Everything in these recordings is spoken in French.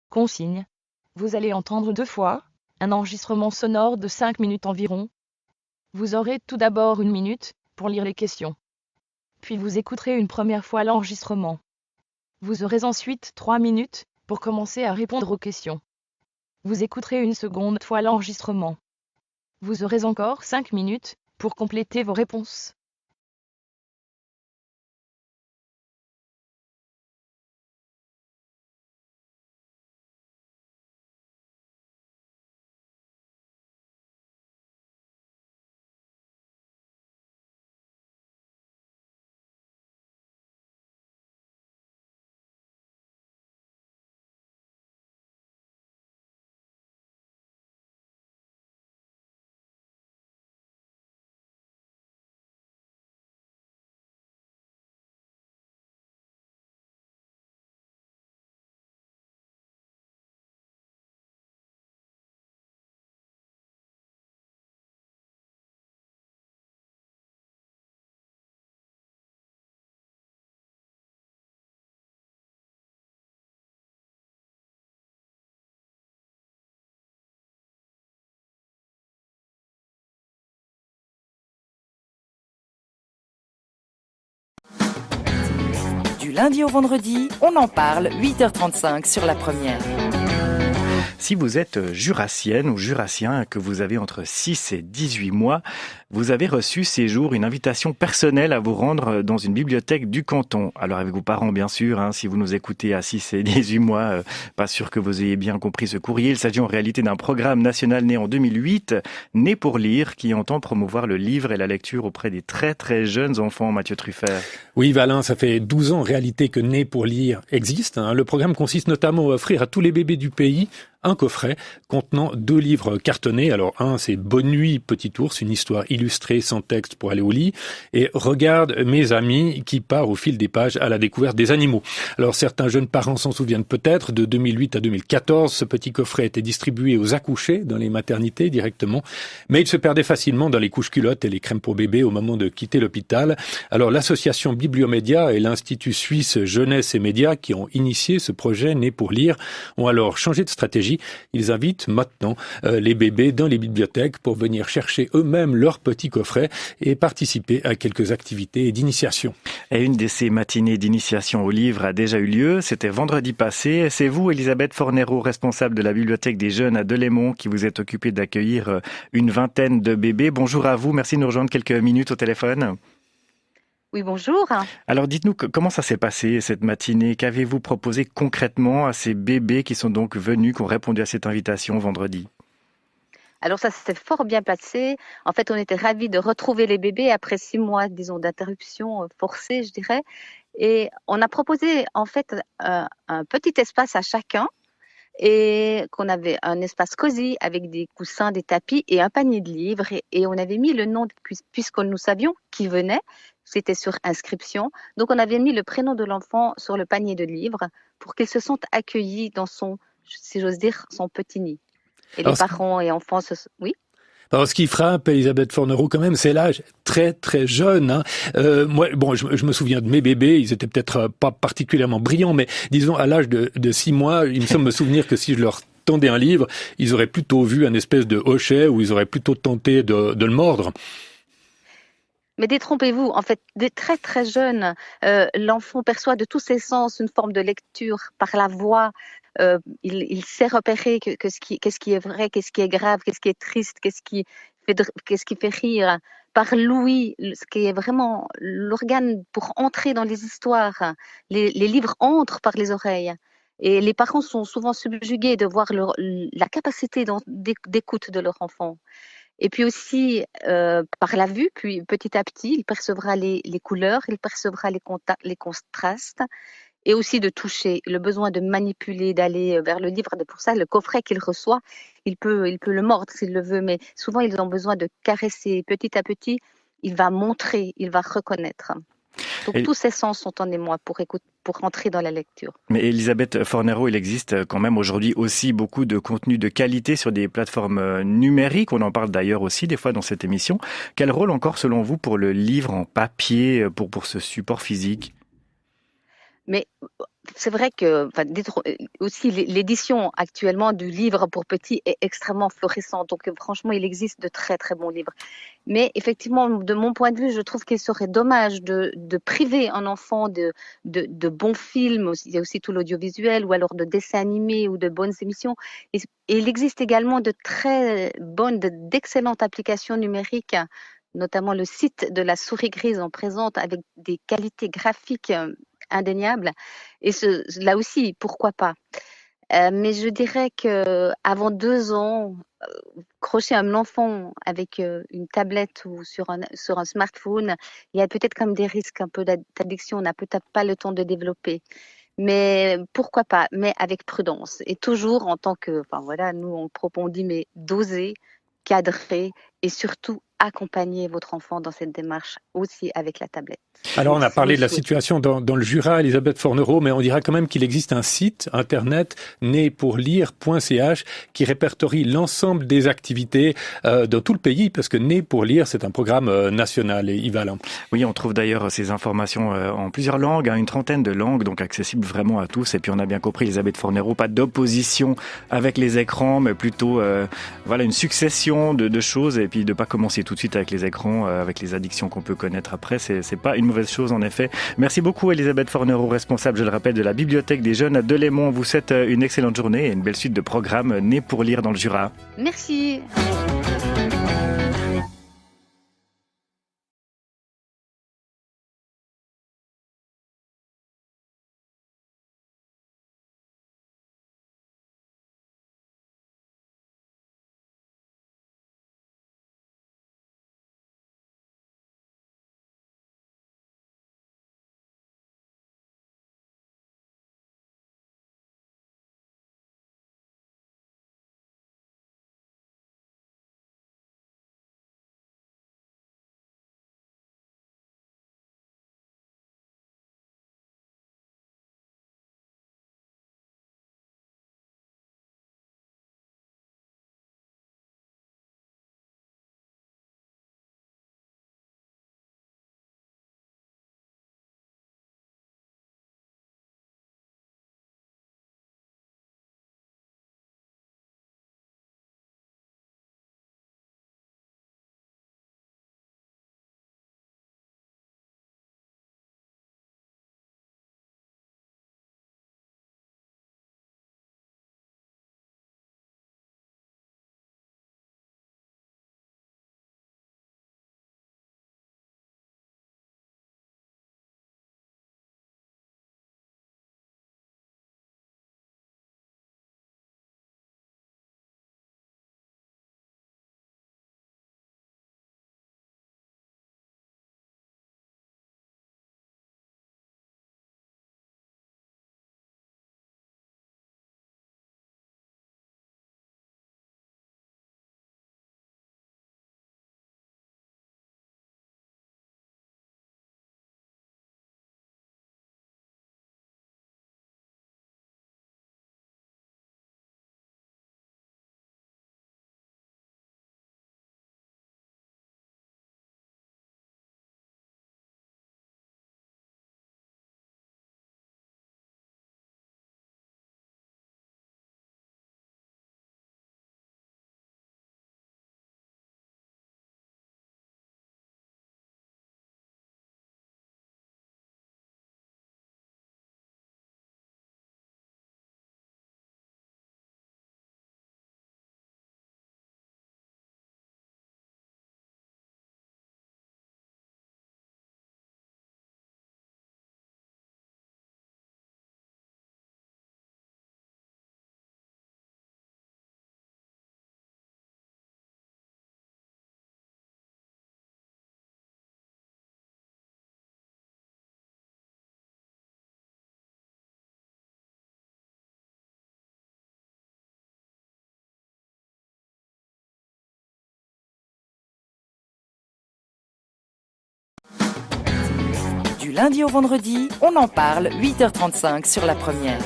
Consigne. Vous allez entendre 2 fois un enregistrement sonore de 5 minutes environ. Vous aurez tout d'abord 1 minute pour lire les questions. Puis vous écouterez une première fois l'enregistrement. Vous aurez ensuite 3 minutes pour commencer à répondre aux questions. Vous écouterez une seconde fois l'enregistrement. Vous aurez encore 5 minutes pour compléter vos réponses. Du lundi au vendredi, on en parle, 8h35 sur La Première. Si vous êtes jurassienne ou jurassien et que vous avez entre 6 et 18 mois, vous avez reçu ces jours une invitation personnelle à vous rendre dans une bibliothèque du canton. Alors avec vos parents bien sûr, si vous nous écoutez à 6 et 18 mois, pas sûr que vous ayez bien compris ce courrier. Il s'agit en réalité d'un programme national né en 2008, Né pour lire, qui entend promouvoir le livre et la lecture auprès des très très jeunes enfants, Mathieu Truffert. Oui, Valin, ça fait 12 ans en réalité que Né pour lire existe. Le programme consiste notamment à offrir à tous les bébés du pays un coffret contenant 2 livres cartonnés. Alors un, c'est Bonne nuit, petit ours, une histoire illustrée sans texte pour aller au lit. Et Regarde mes amis, qui part au fil des pages à la découverte des animaux. Alors certains jeunes parents s'en souviennent peut-être, de 2008 à 2014, ce petit coffret était distribué aux accouchés dans les maternités directement. Mais il se perdait facilement dans les couches culottes et les crèmes pour bébés au moment de quitter l'hôpital. Alors l'association Bibliomédia et l'Institut suisse Jeunesse et Médias, qui ont initié ce projet Né pour lire, ont alors changé de stratégie. Ils invitent maintenant les bébés dans les bibliothèques pour venir chercher eux-mêmes leur petit coffret et participer à quelques activités d'initiation. Et une de ces matinées d'initiation au livre a déjà eu lieu, c'était vendredi passé. C'est vous, Elisabeth Fornero, responsable de la bibliothèque des jeunes à Delémont, qui vous êtes occupée d'accueillir une vingtaine de bébés. Bonjour à vous, merci de nous rejoindre quelques minutes au téléphone. Oui, bonjour. Alors dites-nous, comment ça s'est passé cette matinée? Qu'avez-vous proposé concrètement à ces bébés qui sont donc venus, qui ont répondu à cette invitation vendredi? Alors ça s'est fort bien passé. En fait, on était ravis de retrouver les bébés après 6 mois, disons, d'interruption forcée, je dirais. Et on a proposé en fait un petit espace à chacun et qu'on avait un espace cosy avec des coussins, des tapis et un panier de livres. Et on avait mis le nom, puisque nous savions qui venait, c'était sur inscription. Donc on avait mis le prénom de l'enfant sur le panier de livres pour qu'il se sente accueilli dans son, si j'ose dire, son petit nid. Et les parents et enfants Oui. Alors, ce qui frappe, Elisabeth Fornero, quand même, c'est l'âge très, très jeune. Moi, je me souviens de mes bébés, ils étaient peut-être pas particulièrement brillants, mais disons, à l'âge de 6 mois, il me semble me souvenir que si je leur tendais un livre, ils auraient plutôt vu un espèce de hochet ou ils auraient plutôt tenté de le mordre. Mais détrompez-vous, en fait, dès très très jeune, l'enfant perçoit de tous ses sens une forme de lecture par la voix. Il sait repérer qu'est-ce qui est vrai, qu'est-ce qui est grave, qu'est-ce qui est triste, qu'est-ce qui fait rire. Par l'ouïe, ce qui est vraiment l'organe pour entrer dans les histoires. Les livres entrent par les oreilles. Et les parents sont souvent subjugués de voir la capacité d'écoute de leur enfant. Et puis aussi, par la vue, puis petit à petit, il percevra les couleurs, il percevra les contrastes, et aussi de toucher, le besoin de manipuler, d'aller vers le livre. Pour ça, le coffret qu'il reçoit, il peut le mordre s'il le veut, mais souvent, ils ont besoin de caresser. Petit à petit, il va montrer, il va reconnaître. Donc, tous ces sens sont en émoi pour rentrer dans la lecture. Mais Elisabeth Fornero, il existe quand même aujourd'hui aussi beaucoup de contenu de qualité sur des plateformes numériques. On en parle d'ailleurs aussi des fois dans cette émission. Quel rôle encore, selon vous, pour le livre en papier, pour ce support physique? Mais c'est vrai que aussi l'édition actuellement du livre pour petits est extrêmement florissante. Donc franchement, il existe de très très bons livres. Mais effectivement, de mon point de vue, je trouve qu'il serait dommage de priver un enfant de bons films. Il y a aussi tout l'audiovisuel, ou alors de dessins animés ou de bonnes émissions. Et il existe également de très bonnes, d'excellentes applications numériques, notamment le site de la souris grise en présente avec des qualités graphiques indéniables. Et là aussi, pourquoi pas. Mais je dirais que avant 2 ans, crocher un enfant avec une tablette ou sur un smartphone, il y a peut-être comme des risques un peu d'addiction. On n'a peut-être pas le temps de développer. Mais pourquoi pas, mais avec prudence. Et toujours en tant que, enfin voilà, nous on dit, mais doser, cadrer et surtout accompagner votre enfant dans cette démarche aussi avec la tablette. Alors, on a Merci, parlé de la monsieur. situation dans le Jura, Elisabeth Fornereau, mais on dira quand même qu'il existe un site internet népourlire.ch qui répertorie l'ensemble des activités dans tout le pays, parce que Né pour lire, c'est un programme national et Yvalan. Oui, on trouve d'ailleurs ces informations en plusieurs langues, une trentaine de langues, donc accessibles vraiment à tous. Et puis on a bien compris, Elisabeth Fornereau, pas d'opposition avec les écrans, mais plutôt une succession de choses, et puis de pas commencer tout de suite avec les écrans, avec les addictions qu'on peut connaître après. C'est pas une mauvaise chose en effet. Merci beaucoup Elisabeth Fornereau, responsable, je le rappelle, de la Bibliothèque des Jeunes à Delémont. On vous souhaite une excellente journée et une belle suite de programmes Né pour lire dans le Jura. Merci. Du lundi au vendredi, on en parle, 8h35 sur la première.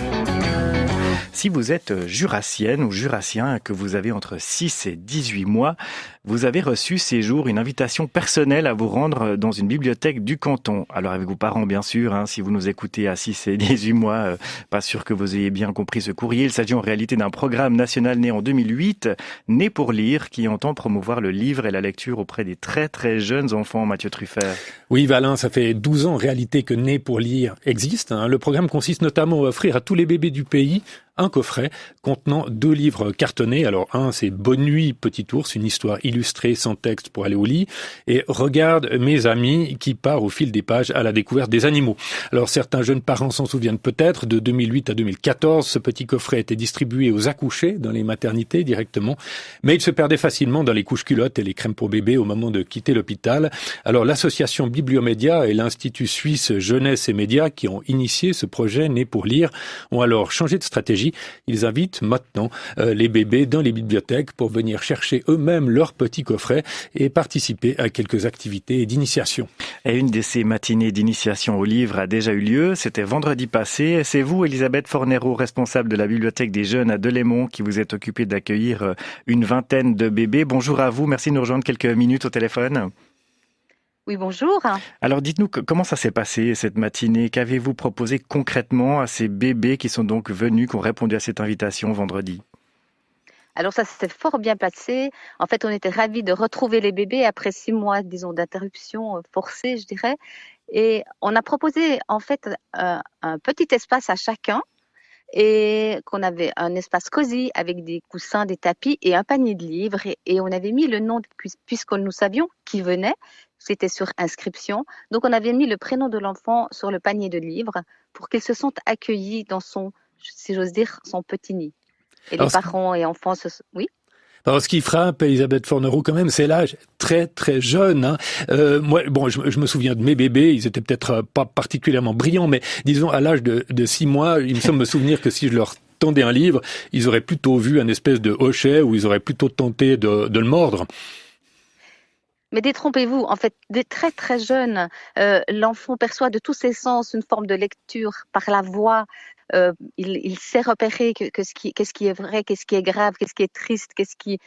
Si vous êtes jurassienne ou jurassien et que vous avez entre 6 et 18 mois, vous avez reçu ces jours une invitation personnelle à vous rendre dans une bibliothèque du canton. Alors avec vos parents bien sûr, si vous nous écoutez à 6 et 18 mois, pas sûr que vous ayez bien compris ce courrier. Il s'agit en réalité d'un programme national né en 2008, Né pour lire, qui entend promouvoir le livre et la lecture auprès des très très jeunes enfants, Mathieu Truffert. Oui, Valin, ça fait 12 ans en réalité que Né pour lire existe. Le programme consiste notamment à offrir à tous les bébés du pays un coffret contenant 2 livres cartonnés. Alors un, c'est Bonne nuit, petit ours, une histoire illustrée sans texte pour aller au lit. Et Regarde mes amis, qui part au fil des pages à la découverte des animaux. Alors certains jeunes parents s'en souviennent peut-être, de 2008 à 2014, ce petit coffret était distribué aux accouchés dans les maternités directement. Mais il se perdait facilement dans les couches culottes et les crèmes pour bébés au moment de quitter l'hôpital. Alors l'association Bibliomédia et l'Institut suisse Jeunesse et Médias, qui ont initié ce projet Né pour lire, ont alors changé de stratégie. Ils invitent maintenant les bébés dans les bibliothèques pour venir chercher eux-mêmes leur petit coffret et participer à quelques activités d'initiation. Et une de ces matinées d'initiation au livre a déjà eu lieu, c'était vendredi passé. C'est vous, Elisabeth Fornero, responsable de la bibliothèque des jeunes à Delémont, qui vous êtes occupée d'accueillir une vingtaine de bébés. Bonjour à vous, merci de nous rejoindre quelques minutes au téléphone. Oui, bonjour. Alors dites-nous, comment ça s'est passé cette matinée? Qu'avez-vous proposé concrètement à ces bébés qui sont donc venus, qui ont répondu à cette invitation vendredi? Alors ça s'est fort bien passé. En fait, on était ravis de retrouver les bébés après 6 mois, disons, d'interruption forcée, je dirais. Et on a proposé en fait un petit espace à chacun, et qu'on avait un espace cosy avec des coussins, des tapis et un panier de livres. Et on avait mis le nom, puisque nous savions qui venait, c'était sur inscription. Donc on avait mis le prénom de l'enfant sur le panier de livres pour qu'il se sente accueilli dans son, si j'ose dire, son petit nid. Et les parents et enfants oui. Alors, ce qui frappe, Elisabeth Fornero, quand même, c'est l'âge très très jeune. Moi, bon, je me souviens de mes bébés, ils étaient peut-être pas particulièrement brillants, mais disons à l'âge de 6 mois, il me semble me souvenir que si je leur tendais un livre, ils auraient plutôt vu un espèce de hochet ou ils auraient plutôt tenté de le mordre. Mais détrompez-vous, en fait, dès très très jeune, l'enfant perçoit de tous ses sens une forme de lecture par la voix. Il sait repérer qu'est-ce qui est vrai, qu'est-ce qui est grave, qu'est-ce qui est triste, qu'est-ce qui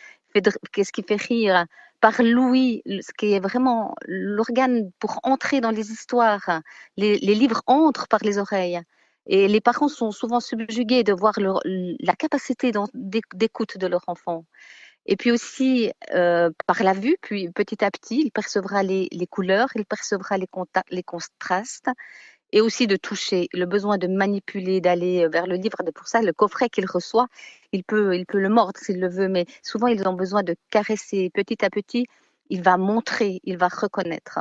fait rire. Par l'ouïe, ce qui est vraiment l'organe pour entrer dans les histoires. Les livres entrent par les oreilles. Et les parents sont souvent subjugués de voir la capacité d'écoute de leur enfant. Et puis aussi, par la vue, puis petit à petit, il percevra les couleurs, il percevra les contrastes, et aussi de toucher, le besoin de manipuler, d'aller vers le livre. Pour ça, le coffret qu'il reçoit, il peut le mordre s'il le veut, mais souvent, ils ont besoin de caresser. Petit à petit, il va montrer, il va reconnaître.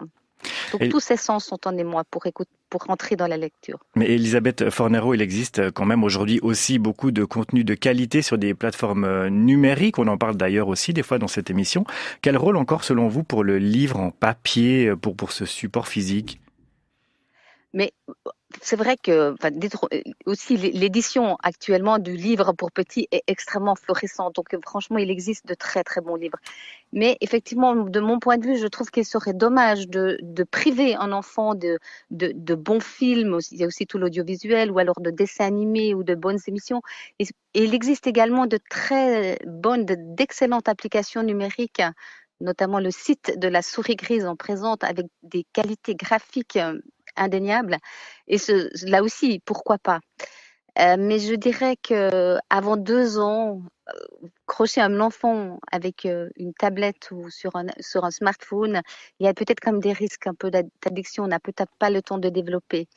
Donc tous ces sens sont en émoi pour rentrer dans la lecture. Mais Elisabeth Fornero, il existe quand même aujourd'hui aussi beaucoup de contenu de qualité sur des plateformes numériques. On en parle d'ailleurs aussi des fois dans cette émission. Quel rôle encore selon vous pour le livre en papier, pour ce support physique ? Mais c'est vrai que aussi l'édition actuellement du livre pour petits est extrêmement florissante. Donc franchement, il existe de très très bons livres. Mais effectivement, de mon point de vue, je trouve qu'il serait dommage de priver un enfant de bons films. Il y a aussi tout l'audiovisuel, ou alors de dessins animés ou de bonnes émissions. Et il existe également de très bonnes, d'excellentes applications numériques, notamment le site de la souris grise en présente avec des qualités graphiques indéniable. Et là aussi, pourquoi pas. Mais je dirais que avant 2 ans, crocher un enfant avec une tablette ou sur un smartphone, il y a peut-être comme des risques un peu d'addiction. On n'a peut-être pas le temps de développer.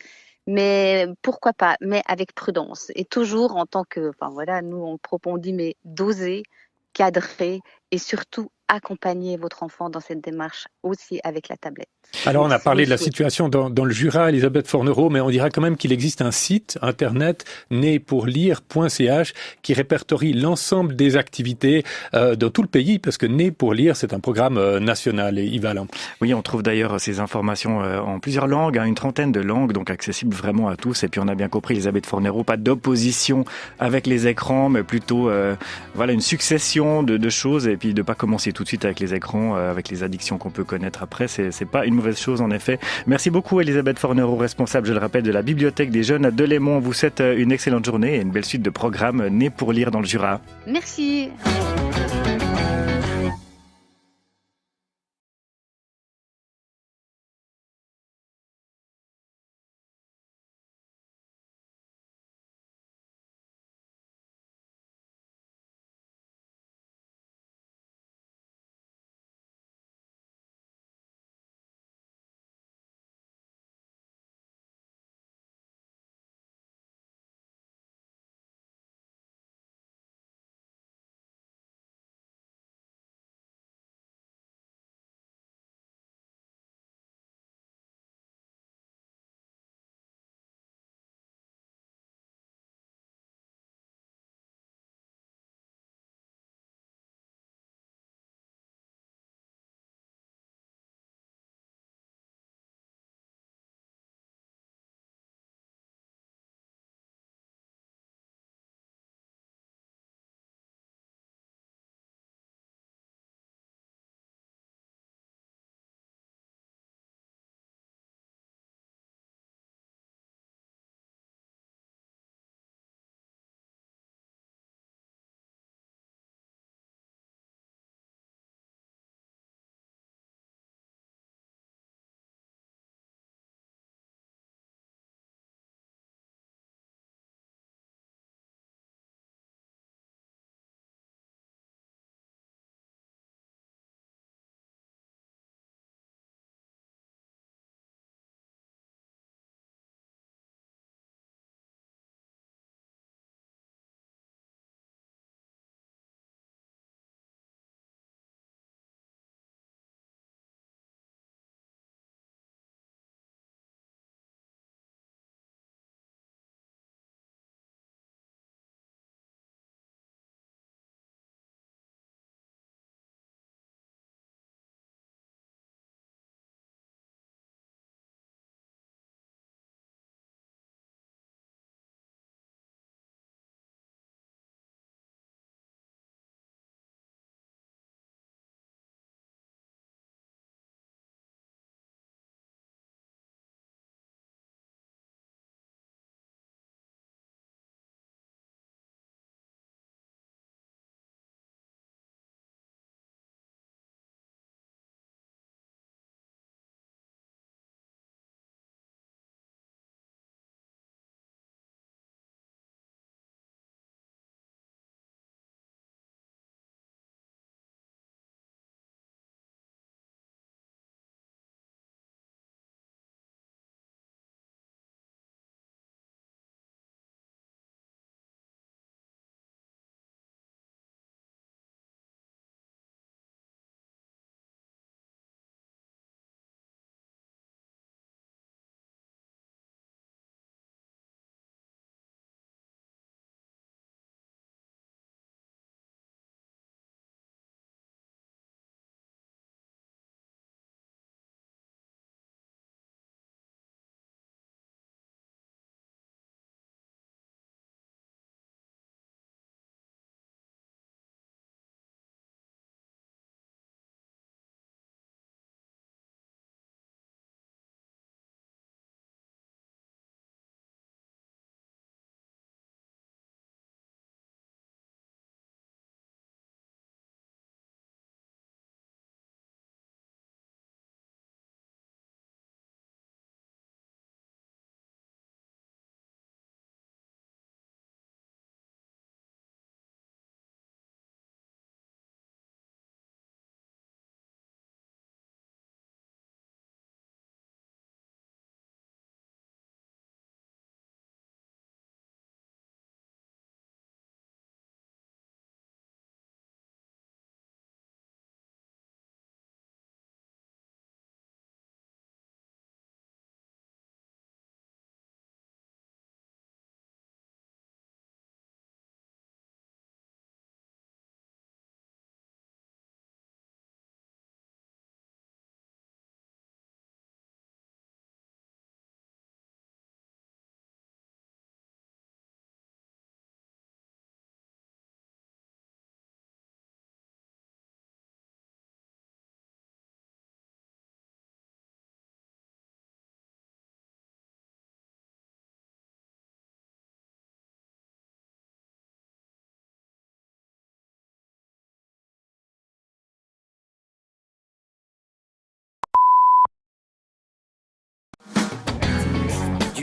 Mais pourquoi pas, mais avec prudence. Et toujours en tant que, nous on dit, mais doser, cadrer et surtout accompagner votre enfant dans cette démarche aussi avec la tablette. Alors on a parlé de la situation dans le Jura, Elisabeth Fornero, mais on dira quand même qu'il existe un site internet népourlire.ch qui répertorie l'ensemble des activités dans tout le pays, parce que Né pour lire, c'est un programme national et Yvalan. Oui, on trouve d'ailleurs ces informations en plusieurs langues, une 30aine de langues, donc accessibles vraiment à tous. Et puis on a bien compris, Elisabeth Fornero, pas d'opposition avec les écrans, mais plutôt une succession de choses, et puis de pas commencer tout de suite avec les écrans, avec les addictions qu'on peut connaître après. C'est pas une mauvaise chose en effet. Merci beaucoup Elisabeth Fornero, responsable, je le rappelle, de la Bibliothèque des Jeunes de Lémont. On vous souhaite une excellente journée et une belle suite de programmes nés pour lire dans le Jura. Merci.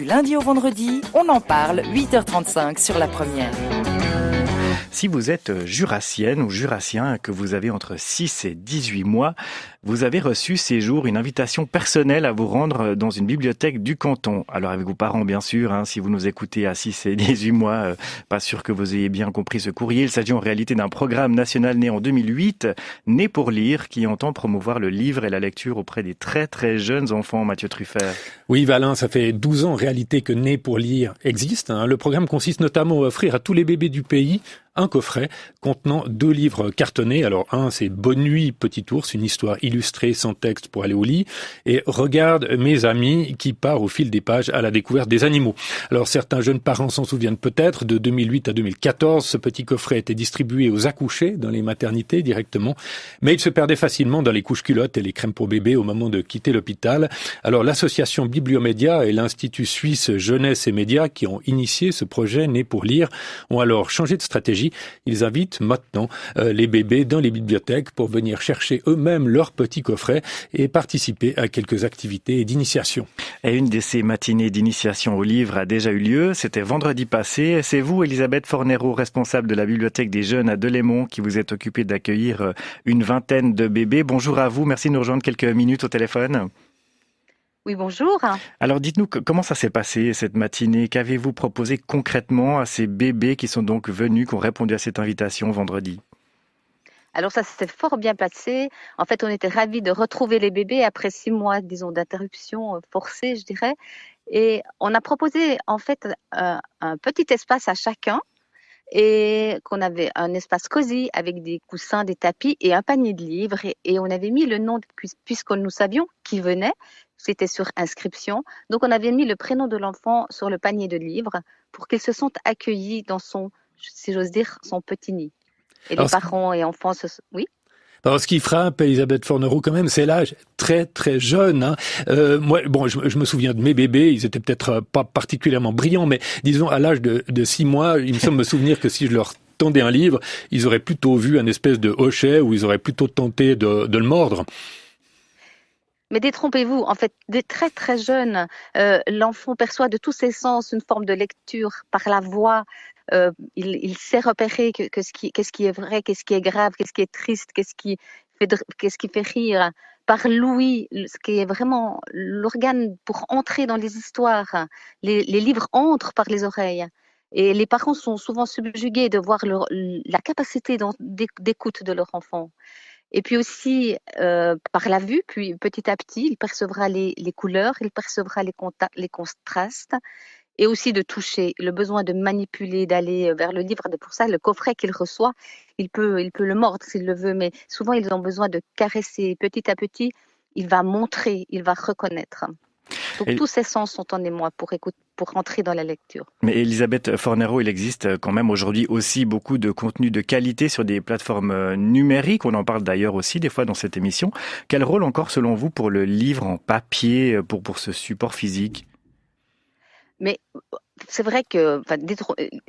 Du lundi au vendredi, on en parle 8h35 sur la première. Si vous êtes jurassienne ou jurassien, que vous avez entre 6 et 18 mois, vous avez reçu ces jours une invitation personnelle à vous rendre dans une bibliothèque du canton. Alors avec vos parents bien sûr, si vous nous écoutez à 6 et 18 mois, pas sûr que vous ayez bien compris ce courrier. Il s'agit en réalité d'un programme national né en 2008, Né pour lire, qui entend promouvoir le livre et la lecture auprès des très très jeunes enfants, Mathieu Truffert. Oui Valin, ça fait 12 ans en réalité que Né pour lire existe. Le programme consiste notamment à offrir à tous les bébés du pays un coffret contenant 2 livres cartonnés. Alors un, c'est Bonne nuit petit ours, une histoire illustrée sans texte pour aller au lit, et Regarde mes amis, qui part au fil des pages à la découverte des animaux. Alors certains jeunes parents s'en souviennent peut-être, de 2008 à 2014, ce petit coffret était distribué aux accouchés dans les maternités directement, mais il se perdait facilement dans les couches culottes et les crèmes pour bébés au moment de quitter l'hôpital. Alors l'association Bibliomédia et l'Institut suisse Jeunesse et Médias, qui ont initié ce projet Né pour lire, ont alors changé de stratégie. Ils invitent maintenant les bébés dans les bibliothèques pour venir chercher eux-mêmes leur petit coffret et participer à quelques activités d'initiation. Et une de ces matinées d'initiation au livre a déjà eu lieu, c'était vendredi passé. C'est vous, Elisabeth Fornero, responsable de la bibliothèque des jeunes à Delémont, qui vous êtes occupée d'accueillir une vingtaine de bébés. Bonjour à vous, merci de nous rejoindre quelques minutes au téléphone. Oui, bonjour. Alors dites-nous, comment ça s'est passé cette matinée? Qu'avez-vous proposé concrètement à ces bébés qui sont donc venus, qui ont répondu à cette invitation vendredi? Alors ça s'est fort bien passé. En fait, on était ravis de retrouver les bébés après 6 mois, disons, d'interruption forcée, je dirais. Et on a proposé en fait un petit espace à chacun, et qu'on avait un espace cosy avec des coussins, des tapis et un panier de livres. Et on avait mis le nom, puisque nous savions qui venait, c'était sur inscription. Donc on avait mis le prénom de l'enfant sur le panier de livres pour qu'il se sente accueilli dans son, si j'ose dire, son petit nid. Et les parents et enfants oui. Alors, ce qui frappe, Elisabeth Fornero, quand même, c'est l'âge très très jeune. Moi, bon, je me souviens de mes bébés, ils étaient peut-être pas particulièrement brillants, mais disons à l'âge de 6 mois, il me semble me souvenir que si je leur tendais un livre, ils auraient plutôt vu un espèce de hochet ou ils auraient plutôt tenté de le mordre. Mais détrompez-vous, en fait, dès très très jeune, l'enfant perçoit de tous ses sens une forme de lecture par la voix. Il sait repérer qu'est-ce qui est vrai, qu'est-ce qui est grave, qu'est-ce qui est triste, qu'est-ce qui fait rire. Par l'ouïe, ce qui est vraiment l'organe pour entrer dans les histoires. Les livres entrent par les oreilles. Et les parents sont souvent subjugués de voir la capacité d'écoute de leur enfant. Et puis aussi, par la vue, puis petit à petit, il percevra les couleurs, il percevra les contrastes, et aussi de toucher, le besoin de manipuler, d'aller vers le livre. Pour ça, le coffret qu'il reçoit, il peut le mordre s'il le veut, mais souvent, ils ont besoin de caresser. Petit à petit, il va montrer, il va reconnaître. Donc tous ces sens sont en émoi pour rentrer dans la lecture. Mais Elisabeth Fornero, il existe quand même aujourd'hui aussi beaucoup de contenu de qualité sur des plateformes numériques. On en parle d'ailleurs aussi des fois dans cette émission. Quel rôle encore selon vous pour le livre en papier, pour ce support physique ? Mais c'est vrai que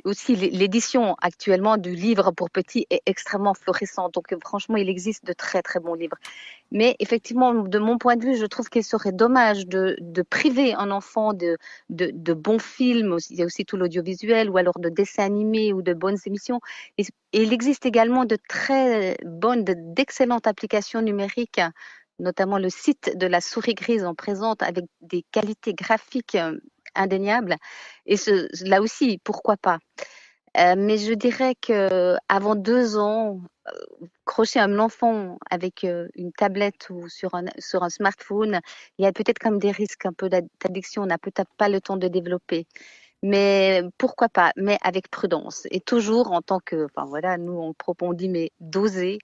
aussi l'édition actuellement du livre pour petits est extrêmement florissante. Donc franchement, il existe de très très bons livres. Mais effectivement, de mon point de vue, je trouve qu'il serait dommage de priver un enfant de bons films. Il y a aussi tout l'audiovisuel, ou alors de dessins animés ou de bonnes émissions. Et il existe également de très bonnes, d'excellentes applications numériques, notamment le site de la souris grise en présente avec des qualités graphiques indéniable. Et là aussi, pourquoi pas. Mais je dirais qu'avant 2 ans, crocher un enfant avec une tablette ou sur un smartphone, il y a peut-être comme des risques un peu d'addiction. On n'a peut-être pas le temps de développer. Mais pourquoi pas, mais avec prudence. Et toujours en tant que, nous on dit, mais doser,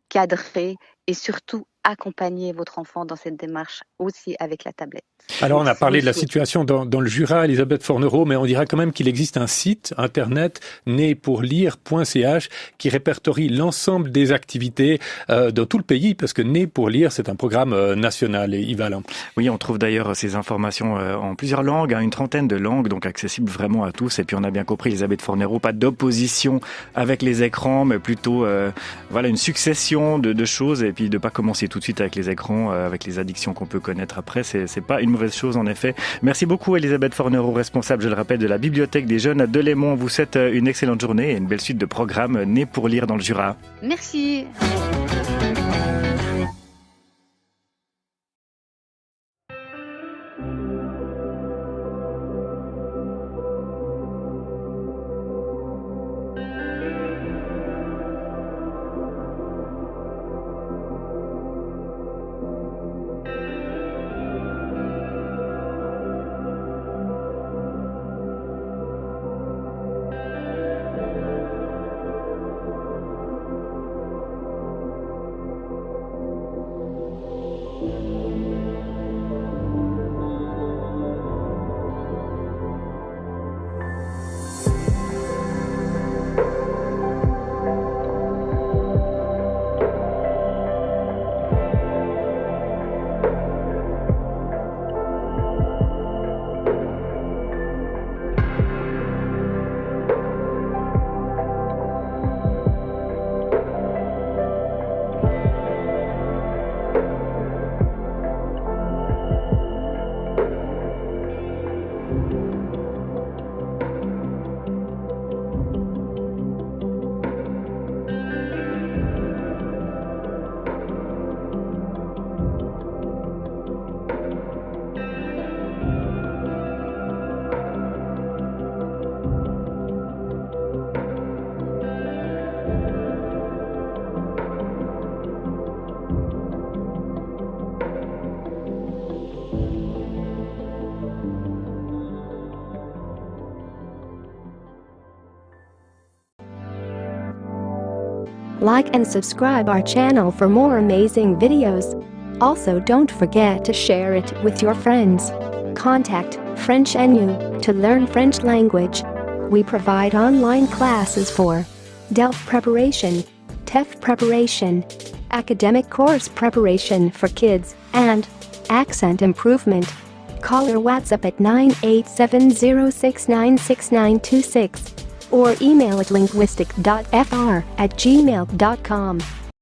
cadrer et surtout accompagner votre enfant dans cette démarche aussi avec la tablette. Alors on a parlé de la situation dans le Jura, Elisabeth Fornero, mais on dira quand même qu'il existe un site internet népourlire.ch qui répertorie l'ensemble des activités dans tout le pays, parce que Né pour lire, c'est un programme national. Et Yves Alain. Oui, on trouve d'ailleurs ces informations en plusieurs langues, une 30aine de langues, donc accessibles vraiment à tous. Et puis on a bien compris, Elisabeth Fornero, pas d'opposition avec les écrans, mais plutôt une succession de choses, et puis de pas commencer tout de suite avec les écrans, avec les addictions qu'on peut connaître après. C'est pas une mauvaise chose en effet. Merci beaucoup Elisabeth Fornero, responsable, je le rappelle, de la Bibliothèque des Jeunes à Delémont. On vous souhaite une excellente journée et une belle suite de programmes nés pour lire dans le Jura. Merci. Like and subscribe our channel for more amazing videos. Also, don't forget to share it with your friends. Contact French NU to learn French language. We provide online classes for DELF preparation, TEF preparation, academic course preparation for kids, and accent improvement. Call or WhatsApp at 987069696 or email at linguistic.fr@gmail.com.